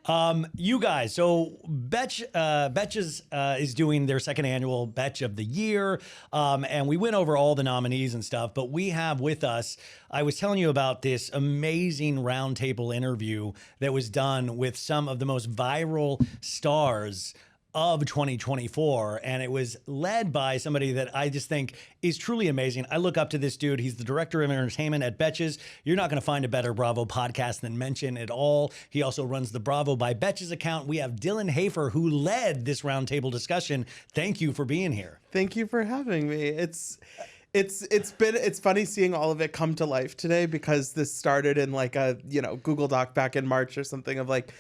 You guys, so Betches is doing their second annual Betch of the Year, and we went over all the nominees and stuff, but we have with us, I was telling you about this amazing roundtable interview that was done with some of the most viral stars of 2024, and it was led by somebody that I just think is truly amazing. I look up to this dude. He's the director of entertainment at Betches. You're not going to find a better Bravo podcast than Mention at all. He also runs the Bravo by Betches account. We have Dylan Hafer, who led this roundtable discussion. Thank you for being here. Thank you for having me. It's funny seeing all of it come to life today, because this started in like a Google Doc back in March or something of like,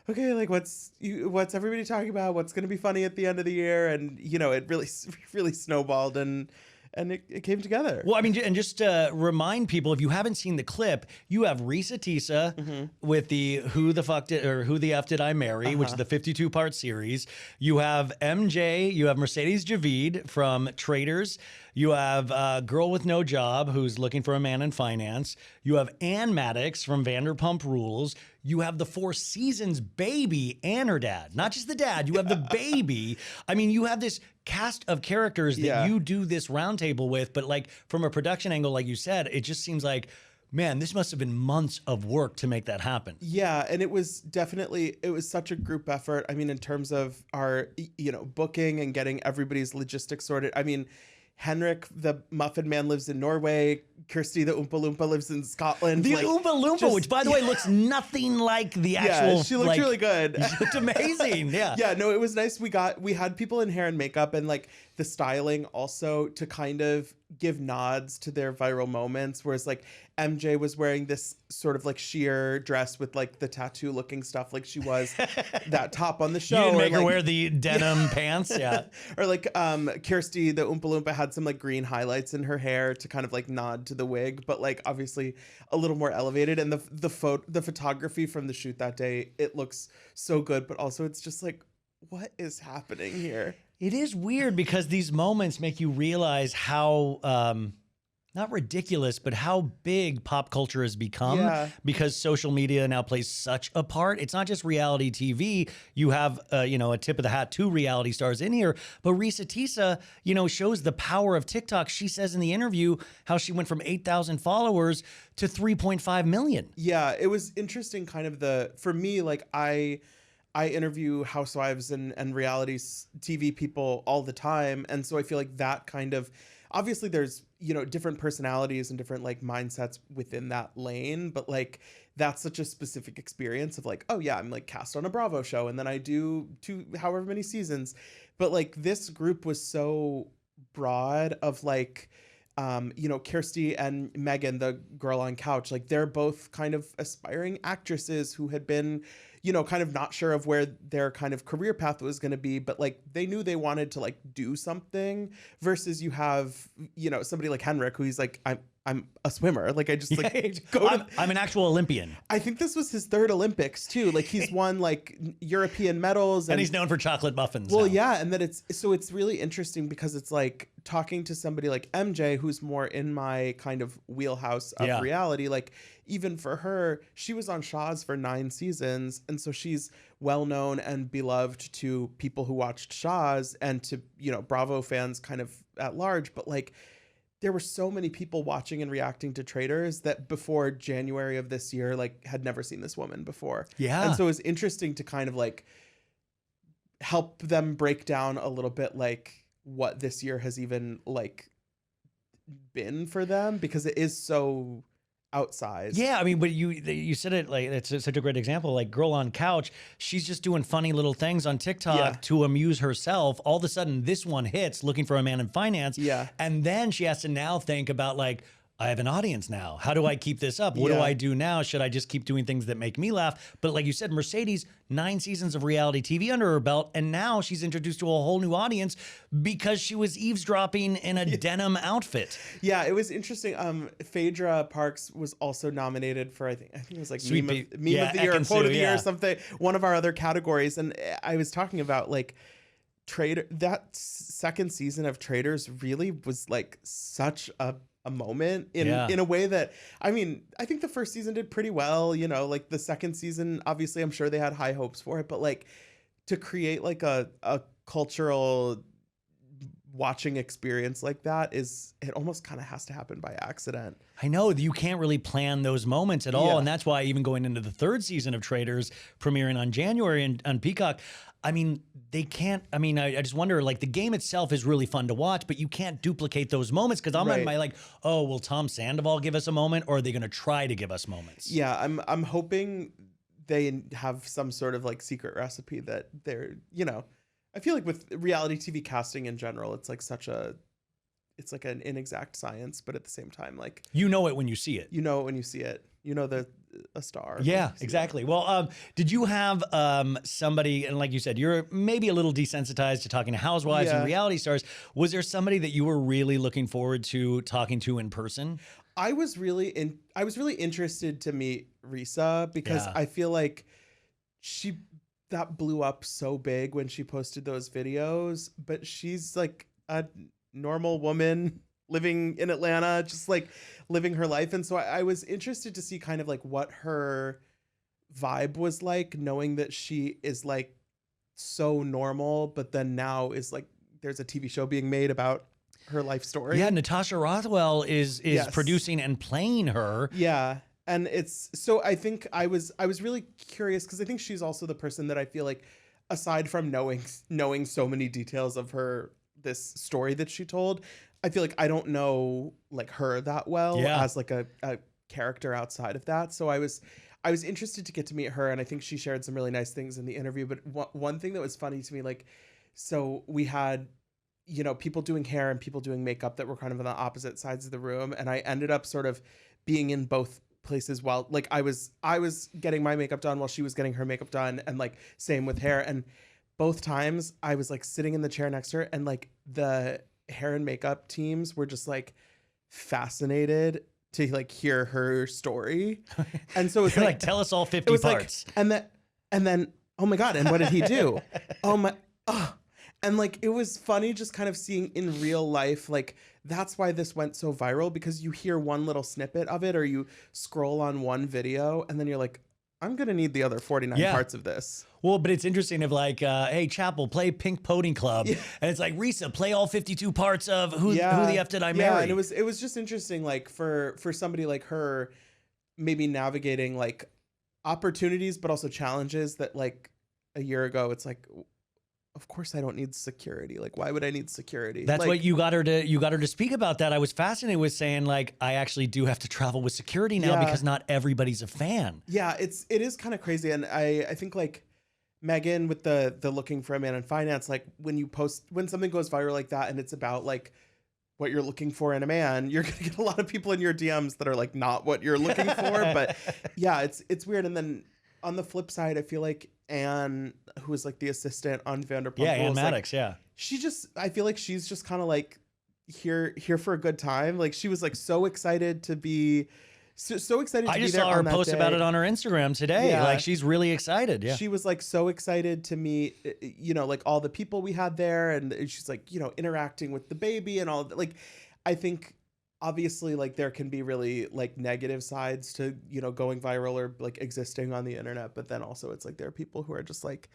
okay, like what's everybody talking about? What's going to be funny at the end of the year? And it really snowballed and it came together. Well, I mean, and just to remind people, if you haven't seen the clip, you have Risa Tisa with the Who the F Did I Marry, which is the 52-part series. You have MJ, you have Mercedes Javid from Traitors. You have a girl with no job who's looking for a man in finance. You have Ann Madix from Vanderpump Rules. You have the Four Seasons baby and her dad. Not just the dad, you have the baby. I mean, you have this cast of characters that you do this roundtable with, but like from a production angle, like you said, it just seems like, man, this must have been months of work to make that happen. Yeah, and it was such a group effort. I mean, in terms of our, booking and getting everybody's logistics sorted. I mean, Henrik, the Muffin Man, lives in Norway. Kirsty, the Oompa Loompa, lives in Scotland. The Oompa Loompa, which, by the way, looks nothing like the actual. Yeah, she looked really good. She looked amazing. Yeah. Yeah, no, it was nice. We had people in hair and makeup, and like the styling also to kind of give nods to their viral moments. Whereas like MJ was wearing this sort of like sheer dress with like the tattoo looking stuff, like she was that top on the show. You didn't make her like, wear the denim pants, yeah. Or like Kirsty, the Oompa Loompa, had some like green highlights in her hair to kind of like nod to the wig, but like obviously a little more elevated. And the photography from the shoot that day, it looks so good, but also it's just like, what is happening here? It is weird because these moments make you realize how, not ridiculous, but how big pop culture has become because social media now plays such a part. It's not just reality TV. You have, a tip of the hat to reality stars in here, but Risa Tisa, shows the power of TikTok. She says in the interview how she went from 8,000 followers to 3.5 million. Yeah, it was interesting kind of for me, like I interview housewives and reality TV people all the time. And so I feel like that kind of, obviously there's, different personalities and different like mindsets within that lane, but like that's such a specific experience of like, oh yeah, I'm like cast on a Bravo show and then I do however many seasons. But like this group was so broad of like, Kirsty and Megan, the girl on couch, like they're both kind of aspiring actresses who had been, kind of not sure of where their kind of career path was going to be, but like they knew they wanted to like do something, versus you have, somebody like Henrik, who he's like, I'm a swimmer. Like I just like I'm an actual Olympian. I think this was his third Olympics too. Like he's won like European medals and he's known for chocolate muffins. Well, now. yeah. And that it's really interesting because it's like talking to somebody like MJ, who's more in my kind of wheelhouse of reality. Like even for her, she was on Shaw's for 9 seasons. And so she's well known and beloved to people who watched Shaw's and to, Bravo fans kind of at large. But like, there were so many people watching and reacting to Traitors that before January of this year, like had never seen this woman before. Yeah. And so it was interesting to kind of like help them break down a little bit, like what this year has even like been for them, because it is so outsized. Yeah, I mean, but you said it like it's such a great example. Like girl on couch, she's just doing funny little things on TikTok to amuse herself. All of a sudden, this one hits, looking for a man in finance. Yeah, and then she has to now think about like, I have an audience now. How do I keep this up? What do I do now? Should I just keep doing things that make me laugh? But like you said, Mercedes, 9 seasons of reality TV under her belt, and now she's introduced to a whole new audience because she was eavesdropping in a denim outfit. Yeah, it was interesting. Phaedra Parks was also nominated for I think it was like meme of the year, quote of the year, or something. One of our other categories, and I was talking about like that second season of Traitors really was like such a a moment in Yeah. in a way that, I mean, I think the first season did pretty well, you know, like the second season, obviously I'm sure they had high hopes for it, but like to create like a cultural watching experience like that it almost kind of has to happen by accident. I know you can't really plan those moments at all. Yeah. And that's why even going into the third season of Traitors premiering on January and on Peacock, I mean, they can't. I mean, I just wonder, like, the game itself is really fun to watch, but you can't duplicate those moments because I'm Right. in my like, oh, will Tom Sandoval give us a moment, or are they going to try to give us moments? Yeah, I'm hoping they have some sort of like secret recipe that they're, you know, I feel like with reality TV casting in general, it's like it's like an inexact science, but at the same time, like, You know it when you see it. you know it when you see it, you know a star. Yeah, when you see exactly. Well, did you have somebody, and like you said, you're maybe a little desensitized to talking to housewives and Yeah. reality stars. Was there somebody that you were really looking forward to talking to in person? I was really interested to meet Risa because Yeah. I feel like that blew up so big when she posted those videos, but she's like a normal woman living in Atlanta, just like living her life. And so I was interested to see kind of like what her vibe was like, knowing that she is like so normal, but then now is like there's a TV show being made about her life story. Yeah, Natasha Rothwell is Yes. producing and playing her. Yeah. And it's so I think I was really curious because I think she's also the person that I feel like, aside from knowing so many details of this story that she told, I feel like I don't know like her that well Yeah. as like a character outside of that. So I was interested to get to meet her, and I think she shared some really nice things in the interview. But one thing that was funny to me, like, so we had, you know, people doing hair and people doing makeup that were kind of on the opposite sides of the room, and I ended up sort of being in both places while like I was getting my makeup done while she was getting her makeup done, and like same with hair. And both times I was like sitting in the chair next to her, and like the hair and makeup teams were just like fascinated to like hear her story. And so it's You're like, like, tell us all it 50 was parts. like, and then oh my god, and what did he do? Oh my, oh. And like it was funny just kind of seeing in real life, like that's why this went so viral, because you hear one little snippet of it or you scroll on one video and then you're like, I'm gonna need the other 49 Yeah. parts of this. Well, but it's interesting if like, hey, Chapel, play Pink Pony Club. Yeah. And it's like, Risa, play all 52 parts of who the F did I marry? Yeah, and it was just interesting, like for somebody like her, maybe navigating like opportunities but also challenges that like a year ago it's like, of course I don't need security. Like, why would I need security? That's like, what you got her to speak about that. I was fascinated with saying like, I actually do have to travel with security now Yeah. because not everybody's a fan. Yeah, it is kind of crazy. And I think like Megan with the looking for a man in finance, like when something goes viral like that and it's about like what you're looking for in a man, you're gonna get a lot of people in your DMs that are like not what you're looking for. But yeah, it's weird. And then on the flip side, I feel like Anne, who was like the assistant on Vanderpump Yeah, Anne Rules, like, Madix, yeah. I feel like she's just kind of like here for a good time. Like she was like so excited to be so excited to I be just there saw her on that post day. about it on her Instagram today. Yeah. Like she's really excited. Yeah. She was like so excited to meet, you know, like all the people we had there, and she's like, you know, interacting with the baby and all of that. Like, I think obviously like there can be really like negative sides to, you know, going viral or like existing on the internet, but then also it's like there are people who are just like,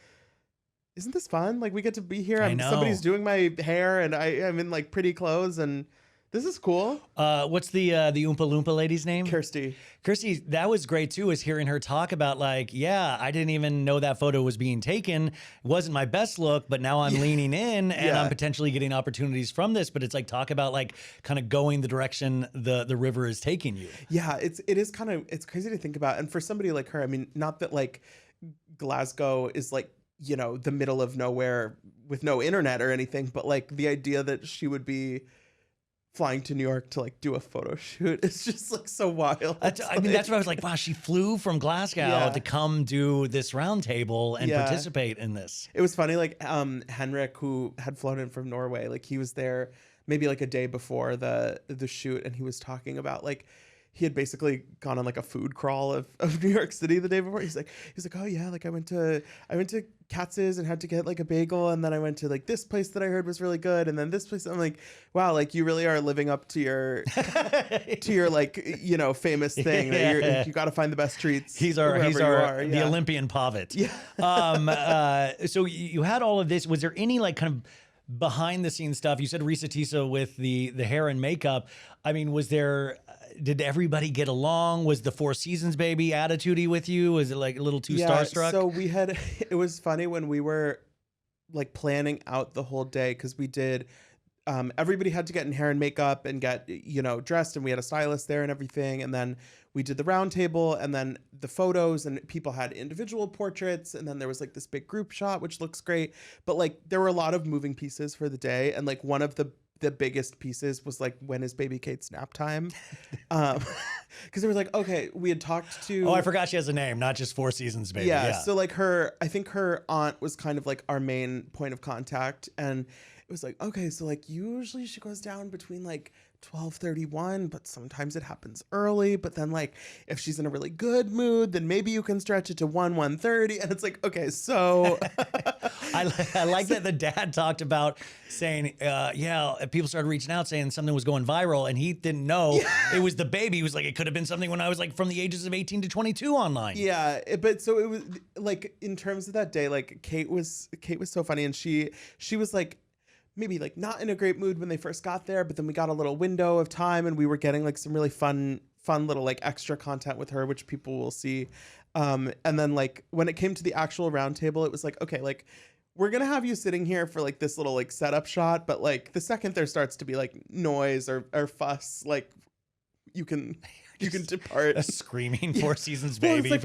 isn't this fun? Like we get to be here. I know. Somebody's doing my hair and I'm in like pretty clothes and this is cool. What's the Oompa Loompa lady's name? Kirsty. Kirsty, that was great too, is hearing her talk about like, yeah, I didn't even know that photo was being taken. It wasn't my best look, but now I'm leaning in and Yeah. I'm potentially getting opportunities from this. But it's like, talk about like kind of going the direction the river is taking you. Yeah, it is kind of, it's crazy to think about. And for somebody like her, I mean, not that like Glasgow is like, you know, the middle of nowhere with no internet or anything, but like the idea that she would be flying to New York to like do a photo shoot is just like so wild. I mean, that's what I was like, wow, she flew from Glasgow Yeah. to come do this roundtable and Yeah. participate in this. It was funny, like Henrik, who had flown in from Norway, like he was there maybe like a day before the shoot, and he was talking about like he had basically gone on like a food crawl of New York City the day before. He's like, oh yeah, like I went to Katz's and had to get like a bagel, and then I went to like this place that I heard was really good, and then this place. I'm like, wow, like you really are living up to your like, you know, famous thing that you got to find the best treats. He's the Olympian Pavitt. Yeah. So you had all of this. Was there any like kind of behind the scenes stuff? You said Risa Tisa with the hair and makeup. I mean, did everybody get along? Was the Four Seasons baby attitude-y with you? Was it like a little too starstruck? So it was funny when we were like planning out the whole day, because we did, everybody had to get in hair and makeup and get, you know, dressed, and we had a stylist there and everything. And then we did the round table, and then the photos, and people had individual portraits. And then there was like this big group shot, which looks great. But like there were a lot of moving pieces for the day. And like one of the biggest pieces was like, when is baby Kate's nap time? Because it was like, okay, we had talked to... Oh, I forgot she has a name, not just Four Seasons baby. Yeah, so like I think her aunt was kind of like our main point of contact. And it was like, okay, so like usually she goes down between like 12:31, but sometimes it happens early. But then like if she's in a really good mood, then maybe you can stretch it to 1:30. And it's like, okay, so I like that the dad talked about saying, people started reaching out saying something was going viral, and he didn't know it was the baby. He was like, it could have been something when I was like from the ages of 18 to 22 online. Yeah, but so it was like, in terms of that day, like Kate was so funny, and she was like, maybe like not in a great mood when they first got there, but then we got a little window of time, and we were getting like some really fun little like extra content with her, which people will see. And then like when it came to the actual round table, it was like, okay, like we're gonna have you sitting here for like this little like setup shot, but like the second there starts to be like noise or fuss, like you can depart. A screaming Four Seasons baby. Well, it's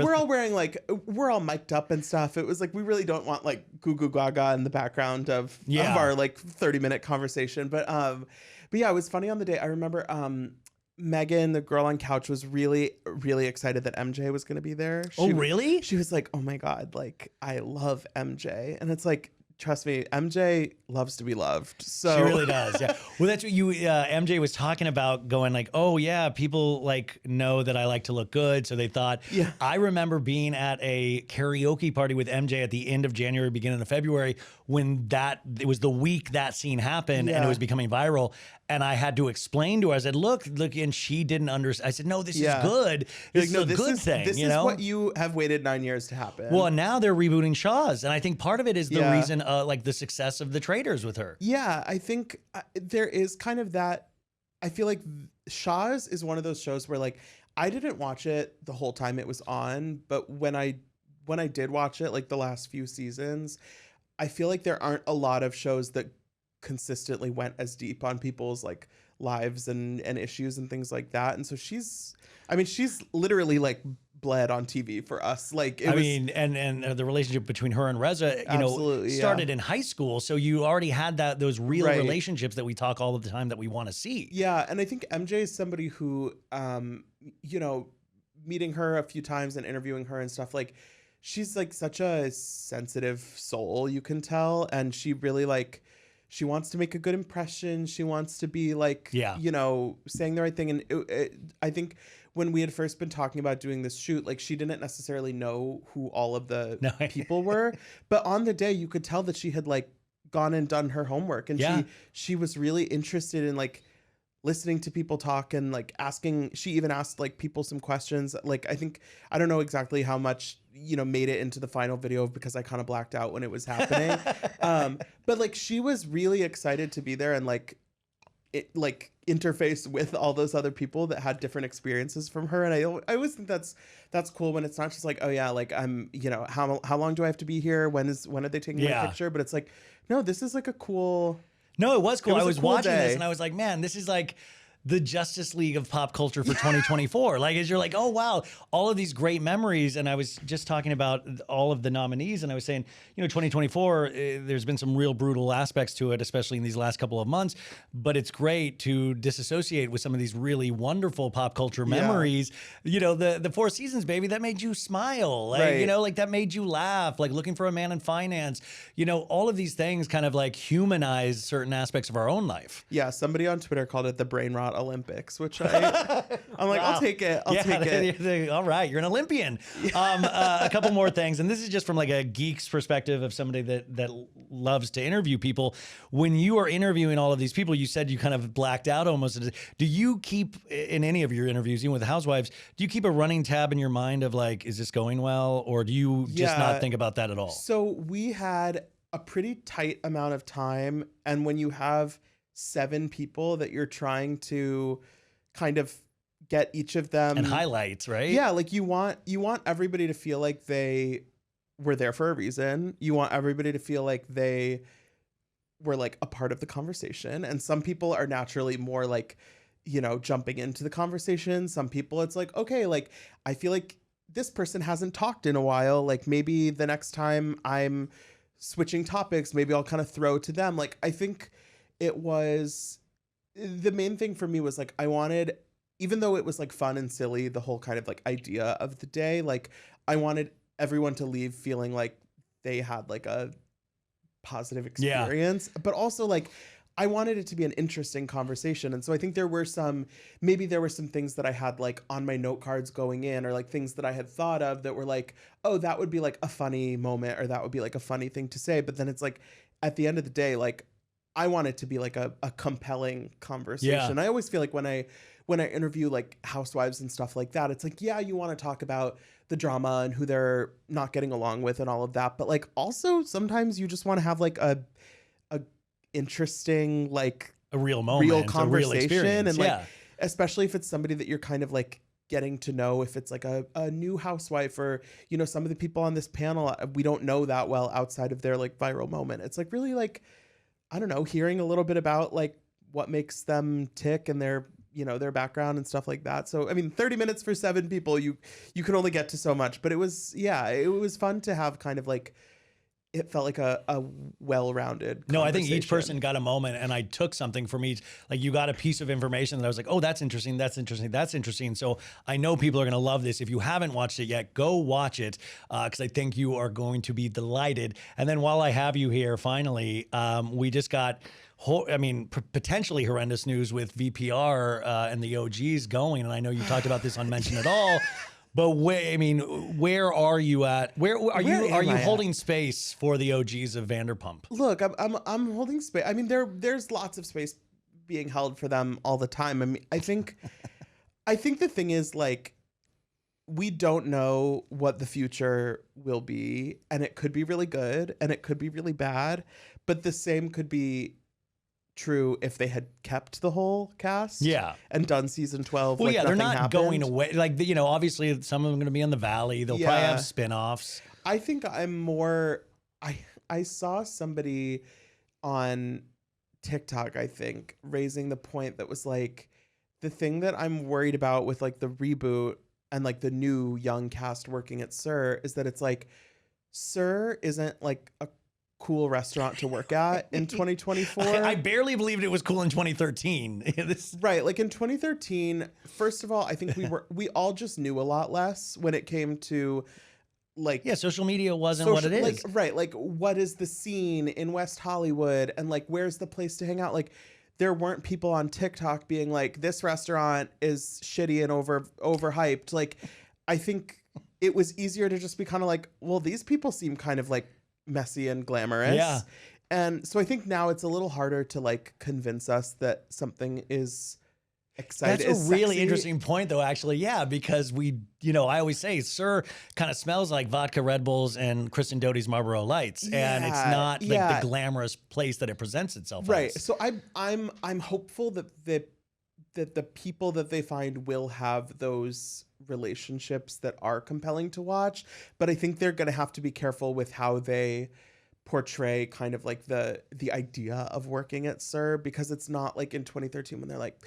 like we're all mic'd up and stuff. It was like we really don't want like goo goo gaga in the background of our like 30-minute conversation. But yeah, it was funny on the day. I remember Megan, the girl on couch, was really, really excited that MJ was going to be there. Really? She was like, oh my God, like I love MJ. And it's like, trust me, MJ loves to be loved. So she really does. Yeah. Well, that's what MJ was talking about, going like, oh yeah, people like know that I like to look good. So they thought, I remember being at a karaoke party with MJ at the end of January, beginning of February, when it was the week that scene happened and it was becoming viral. And I had to explain to her, I said, look, and she didn't understand. I said, no, this is good. This is a good thing. This is what you have waited 9 years to happen. Well, now they're rebooting Shaw's. And I think part of it is the reason, like the success of the Traitors with her. Yeah, I think there is kind of that. I feel like Shaw's is one of those shows where like, I didn't watch it the whole time it was on, but when I did watch it, like the last few seasons, I feel like there aren't a lot of shows that consistently went as deep on people's like lives and issues and things like that. And so she's literally like bled on TV for us. Like and the relationship between her and Reza, started in high school. So you already had those real relationships that we talk all of the time that we want to see. Yeah. And I think MJ is somebody who, meeting her a few times and interviewing her and stuff, like she's like such a sensitive soul, you can tell. And she really like, she wants to make a good impression. She wants to be like, saying the right thing. And I think when we had first been talking about doing this shoot, like she didn't necessarily know who all of the people were. But on the day, you could tell that she had like gone and done her homework. And she was really interested in like listening to people talk and like asking. She even asked like people some questions. Like I don't know exactly how much made it into the final video because I kind of blacked out when it was happening. But like she was really excited to be there and like interface with all those other people that had different experiences from her. And I always think that's cool when it's not just like, oh yeah, like I'm how long do I have to be here? When are they taking my picture? But it's like, no, this is like a cool. No, it was cool. I was watching day. this and I was like, man, this is like the Justice League of pop culture for 2024. Like, as you're like, oh, wow, all of these great memories. And I was just talking about all of the nominees and I was saying, 2024, there's been some real brutal aspects to it, especially in these last couple of months. But it's great to disassociate with some of these really wonderful pop culture memories. The Four Seasons, baby, that made you smile. Like, like that made you laugh, like Looking for a Man in Finance. All of these things kind of like humanize certain aspects of our own life. Yeah, somebody on Twitter called it the brain rot Olympics, which I'm like, Wow. I'll take it. I'll take it. All right, you're an Olympian. A couple more things, and this is just from like a geek's perspective of somebody that loves to interview people. When you are interviewing all of these people, you said you kind of blacked out almost. Do you keep, in any of your interviews, even with the Housewives, do you keep a running tab in your mind of like, is this going well, or do you just not think about that at all? So we had a pretty tight amount of time, and when you have 7 people that you're trying to kind of get each of them And highlights, right? Yeah, like you want everybody to feel like they were there for a reason. You want everybody to feel like they were like a part of the conversation. And some people are naturally more like, you know, jumping into the conversation. Some people it's like, okay, like I feel like this person hasn't talked in a while. Like maybe the next time I'm switching topics, maybe I'll kind of throw to them. Like I think it was the main thing for me was like I wanted, even though it was like fun and silly, the whole kind of like idea of the day, like I wanted everyone to leave feeling like they had like a positive experience, but also like I wanted it to be an interesting conversation. And so I think there were some things that I had like on my note cards going in, or like things that I had thought of that were like, oh, that would be like a funny moment, or that would be like a funny thing to say. But then it's like, at the end of the day, like I want it to be like a compelling conversation. I always feel like when I interview like housewives and stuff like that, it's like, yeah, you want to talk about the drama and who they're not getting along with and all of that. But like also sometimes you just want to have like a interesting, like a real moment, real conversation. A real experience. And like, especially if it's somebody that you're kind of like getting to know, if it's like a new housewife, or, you know, some of the people on this panel, we don't know that well outside of their like viral moment. It's like really like, I don't know, hearing a little bit about like what makes them tick and their, you know, their background and stuff like that. So, I mean, 30 minutes for 7 people, you can only get to so much, but it was fun to have kind of like, it felt like a well-rounded conversation. No, I think each person got a moment, and I took something from each. Like you got a piece of information that I was like, oh, that's interesting, that's interesting, that's interesting. So I know people are going to love this. If you haven't watched it yet, go watch it, because I think you are going to be delighted. And then while I have you here, finally, we just got potentially horrendous news with VPR and the OGs going. And I know you talked about this on Mention It All. But where are you at? Where are you holding space for the OGs of Vanderpump? Look, I'm holding space. I mean, there's lots of space being held for them all the time. I mean, I think the thing is, like, we don't know what the future will be, and it could be really good and it could be really bad, but the same could be true if they had kept the whole cast, and done season 12. Well, like they're nothing not happened. Going away. Like, you know, obviously some of them are going to be in the Valley. They'll probably have spinoffs. I think I'm more. I saw somebody on TikTok, I think, raising the point that was like, the thing that I'm worried about with like the reboot and like the new young cast working at SUR is that it's like, SUR isn't like a cool restaurant to work at in 2024. I barely believed it was cool in 2013. Right, like in 2013, first of all, I think we all just knew a lot less when it came to like, social media wasn't what it is. Like, right, like what is the scene in West Hollywood, and like where's the place to hang out? Like there weren't people on TikTok being like, this restaurant is shitty and overhyped. Like I think it was easier to just be kind of like, well, these people seem kind of like messy and glamorous. Yeah. And so I think now it's a little harder to like convince us that something is exciting. That's a really interesting point though, actually. Yeah, because I always say SUR kind of smells like vodka Red Bulls and Kristen Doute's Marlboro Lights. And it's not like the glamorous place that it presents itself as. As. So I'm hopeful that the people that they find will have those relationships that are compelling to watch, but I think they're going to have to be careful with how they portray kind of like the idea of working at SUR, because it's not like in 2013 when they're like,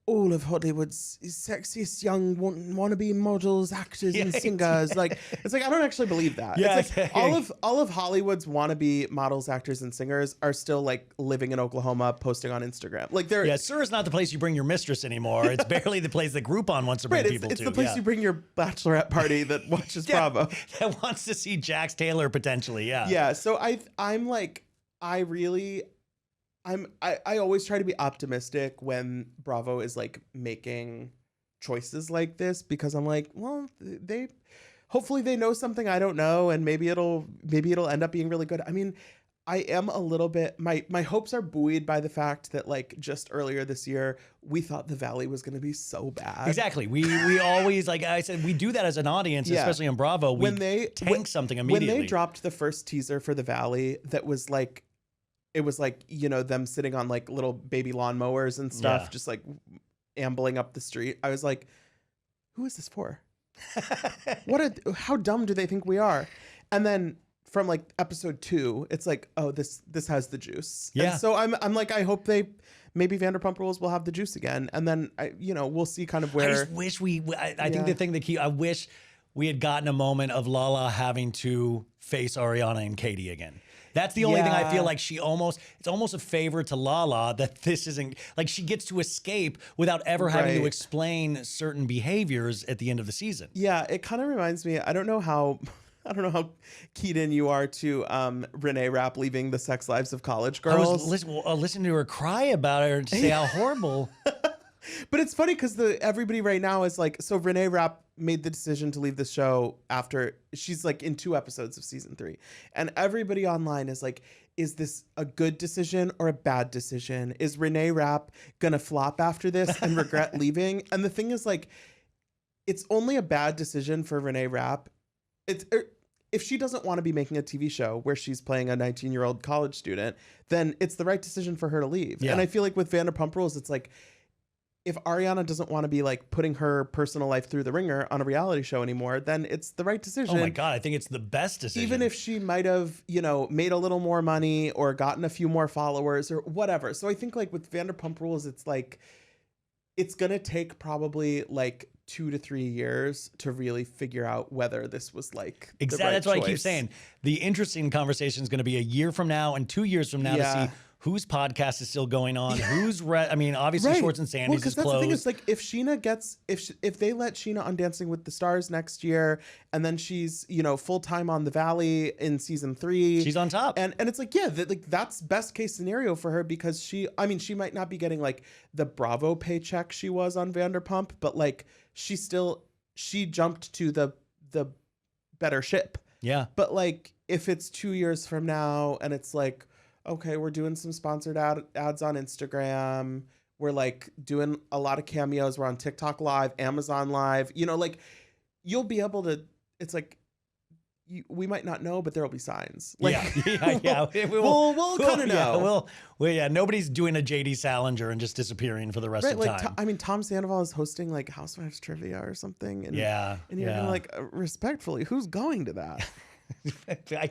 all of Hollywood's sexiest young wannabe models, actors, and singers. Like, it's like, I don't actually believe that. Yeah, it's like all of Hollywood's wannabe models, actors, and singers are still like living in Oklahoma, posting on Instagram. Like they're SUR is not the place you bring your mistress anymore. It's barely the place that Groupon wants to bring people to. It's the place you bring your bachelorette party that watches Bravo. That wants to see Jax Taylor potentially. Yeah. Yeah. So I'm like, I really I always try to be optimistic when Bravo is like making choices like this, because I'm like, well, they hopefully they know something I don't know, and maybe it'll end up being really good. I mean, I am a little bit, my hopes are buoyed by the fact that like just earlier this year we thought the Valley was going to be so bad. Exactly. We always, like I said, we do that as an audience, especially on Bravo. We tank something immediately. When they dropped the first teaser for the Valley, that was like, it was like, you know, them sitting on like little baby lawnmowers and stuff, just like ambling up the street. I was like, who is this for? How dumb do they think we are? And then from like episode 2, it's like, oh, this has the juice. Yeah. And so I'm like, I hope maybe Vanderpump Rules will have the juice again. And then we'll see kind of where. I just wish I think the thing I wish we had gotten a moment of Lala having to face Ariana and Katie again. That's the only thing I feel like it's almost a favor to Lala that this isn't, like, she gets to escape without ever having to explain certain behaviors at the end of the season. Yeah, it kind of reminds me, I don't know how keyed in you are to Renee Rapp leaving the Sex Lives of College Girls. I was listening to her cry about it and say how horrible. But it's funny because everybody right now is like, so Renee Rapp made the decision to leave the show after she's like in 2 episodes of season 3. And everybody online is like, is this a good decision or a bad decision? Is Renee Rapp going to flop after this and regret leaving? And the thing is, like, it's only a bad decision for Renee Rapp. If she doesn't want to be making a TV show where she's playing a 19-year-old college student, then it's the right decision for her to leave. Yeah. And I feel like with Vanderpump Rules, it's like, if Ariana doesn't want to be like putting her personal life through the ringer on a reality show anymore, then it's the right decision. Oh my God, I think it's the best decision. Even if she might have, made a little more money or gotten a few more followers or whatever. So I think like with Vanderpump Rules, it's like, it's going to take probably like 2 to 3 years to really figure out whether this was like exactly. The right That's what choice. I keep saying. The interesting conversation is going to be a year from now and 2 years from now to see whose podcast is still going on, obviously Schwartz and Sandy's is because that's closed. the thing is, like, if Scheana gets, if they let Scheana on Dancing with the Stars next year, and then she's full time on the Valley in season 3, she's on top, and it's like that's best case scenario for her, because she might not be getting like the Bravo paycheck she was on Vanderpump, but like she jumped to the better ship. Yeah, but like if it's 2 years from now and it's like, okay, we're doing some sponsored ads on Instagram. We're like doing a lot of cameos. We're on TikTok Live, Amazon Live. Like you'll be able to. It's like we might not know, but there will be signs. Like, yeah. We'll kind of know. Nobody's doing a JD Salinger and just disappearing for the rest of time. Tom Sandoval is hosting like Housewives trivia or something. And, and you're like, respectfully, who's going to that?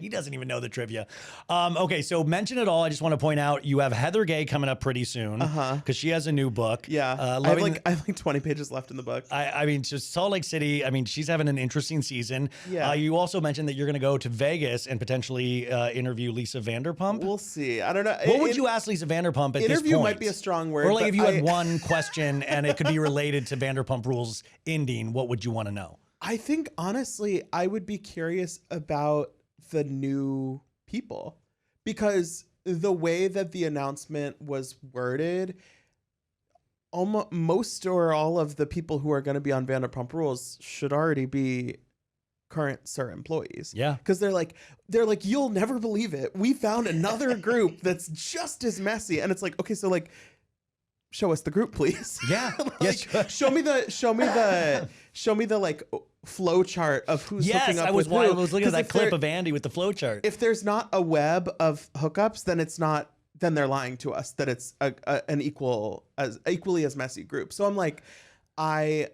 He doesn't even know the trivia. Okay, so mention it all. I just want to point out you have Heather Gay coming up pretty soon because she has a new book. Yeah, I have like 20 pages left in the book. I mean, just Salt Lake City. I mean, she's having an interesting season. Yeah. You also mentioned that you're going to go to Vegas and potentially interview Lisa Vanderpump. We'll see. I don't know. What would you ask Lisa Vanderpump at this point? Interview might be a strong word. Or like if you had one question and it could be related to Vanderpump Rules ending, what would you want to know? I think honestly, I would be curious about the new people, because the way that the announcement was worded, most or all of the people who are going to be on Vanderpump Rules should already be current SUR employees. Yeah, because they're like you'll never believe it, we found another group that's just as messy, and it's like, okay, so like, show us the group, please. Yeah. Show me the like flow chart of who's hooking up with who. I was looking at that clip of Andy with the flow chart. If there's not a web of hookups, then it's not. Then they're lying to us that it's an equally as messy group. So I'm like, I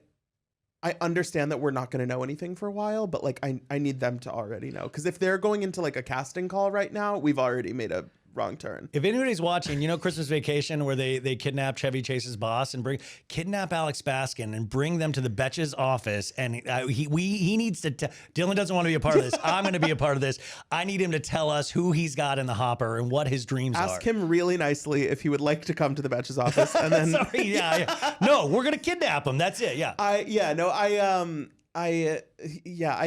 understand that we're not going to know anything for a while, but like I need them to already know, because if they're going into like a casting call right now, we've already made a wrong turn. If anybody's watching, Christmas Vacation, where they kidnap Chevy Chase's boss and kidnap Alex Baskin and bring them to the Betches office, and he needs to. Dylan doesn't want to be a part of this. I'm going to be a part of this. I need him to tell us who he's got in the hopper and what his dreams are. Ask him really nicely if he would like to come to the Betches office, and then No, we're going to kidnap him. That's it. Yeah. I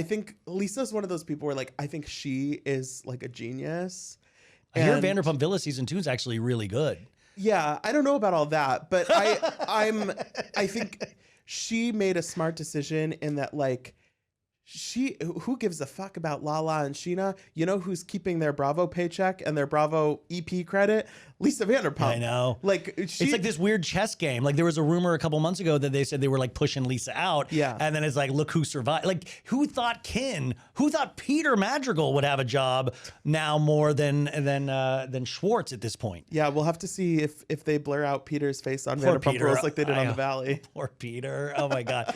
think Lisa's one of those people where like I think she is like a genius. I hear And- Vanderpump Villa season 2 is actually really good. Yeah, I don't know about all that, but I think she made a smart decision in that, like, who gives a fuck about Lala and Scheana? You know who's keeping their Bravo paycheck and their Bravo EP credit? Lisa Vanderpump. I know. Like, It's like this weird chess game. Like there was a rumor a couple months ago that they said they were like pushing Lisa out. Yeah. And then it's like, look who survived. Like who thought Peter Madrigal would have a job now more than Schwartz at this point? Yeah, we'll have to see if they blur out Peter's face on Poor Vanderpump Peter. Rules like they did I on know. The Valley. Poor Peter. Oh my God.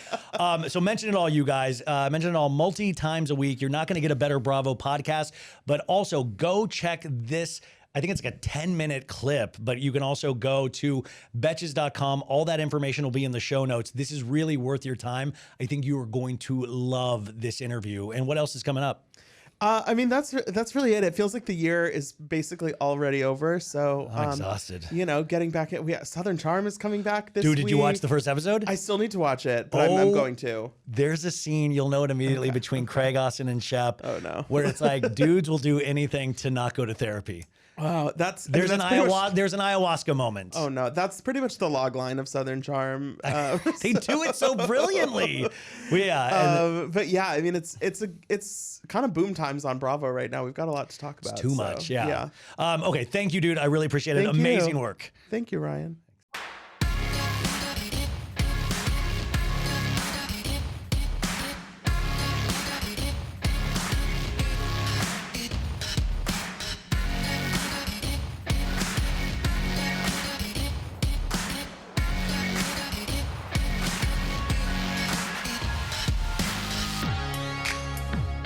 So mention it all, you guys. Mention it all multi times a week. You're not going to get a better Bravo podcast, but also go check this. I think it's like a 10-minute clip, but you can also go to Betches.com. All that information will be in the show notes. This is really worth your time. I think you are going to love this interview. And what else is coming up? I mean, that's really it. It feels like the year is basically already over. So I'm exhausted. You know, getting back at Southern Charm is coming back this Dude, week. did you watch the first episode? I still need to watch it, but I'm going to. There's a scene, you'll know it immediately, between Craig Austin and Shep. Oh, no. Where it's like, dudes will do anything to not go to therapy. Wow, There's pretty an much- there's an ayahuasca moment. Oh no, that's pretty much the log line of Southern Charm. They do it so brilliantly. Well, yeah, and but yeah, I mean, it's kind of boom times on Bravo right now. We've got a lot to talk about. too so, much. Yeah. Okay. Thank you, dude. I really appreciate it. Thank you. Amazing work. Thank you, Ryan.